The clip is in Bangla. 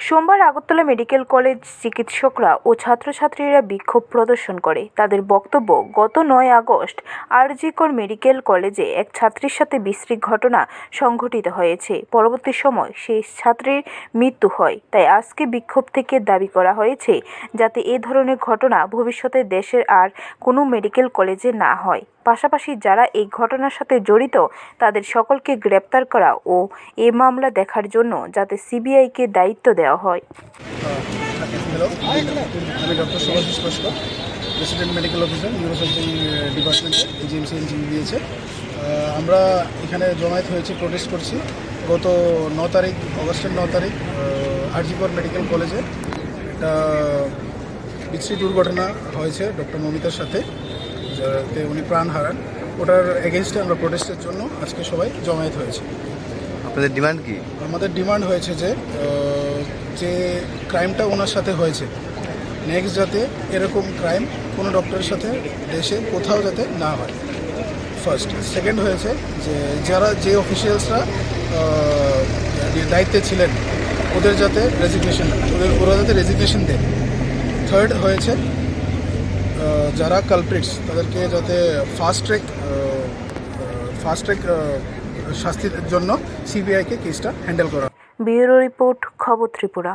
সোমবার আগরতলা মেডিকেল কলেজ চিকিৎসকরা ও ছাত্রছাত্রীরা বিক্ষোভ প্রদর্শন করে। তাদের বক্তব্য, গত 9 আগস্ট আর.জি. কর মেডিকেল কলেজে এক ছাত্রীর সাথে বিশ্রী ঘটনা সংঘটিত হয়েছে। পরবর্তী সময় সেই ছাত্রীর মৃত্যু হয়। তাই আজকে বিক্ষোভ থেকে দাবি করা হয়েছে যাতে এ ধরনের ঘটনা ভবিষ্যতে দেশের আর কোনো মেডিকেল কলেজে না হয়। পাশাপাশি যারা এই ঘটনার সাথে জড়িত তাদের সকলকে গ্রেপ্তার করা ও এ মামলা দেখার জন্য যাতে সিবিআইকে দায়িত্ব দেওয়া হয়। হ্যালো, আমি doctor Shubhashis Laskar, president medical officer, neurosurgery ডিপার্টমেন্টে জিএমসি এনজিবি দিয়েছে। আমরা এখানে জমায়েত হয়েছি, প্রোটেস্ট করছি। গত 9 তারিখ, অগস্টের 9 তারিখ আর.জি. কর মেডিকেল কলেজে একটা বিশ্রী দুর্ঘটনা হয়েছে ডক্টর মমিতার সাথে, যাতে উনি প্রাণ হারান। ওটার এগেনস্টে আমরা প্রোটেস্টের জন্য আজকে সবাই জমায়েত হয়েছে। আপনাদের ডিমান্ড কি? আমাদের ডিমান্ড হয়েছে যে ক্রাইমটা ওনার সাথে হয়েছে, নেক্সট যাতে এরকম ক্রাইম কোনো ডক্টরের সাথে দেশে কোথাও যাতে না হয়, ফার্স্ট। সেকেন্ড হয়েছে যে অফিসিয়ালসরা দায়িত্বে ছিলেন ওরা যাতে রেজিগনেশন দেয়। থার্ড হয়েছে যারা কালপ্রিটস তাদেরকে যাতে ফাস্ট ট্র্যাক শাস্তির জন্য সিবিআইকে কেসটা হ্যান্ডেল করা। ব্যুরো রিপোর্ট, খবর ত্রিপুরা।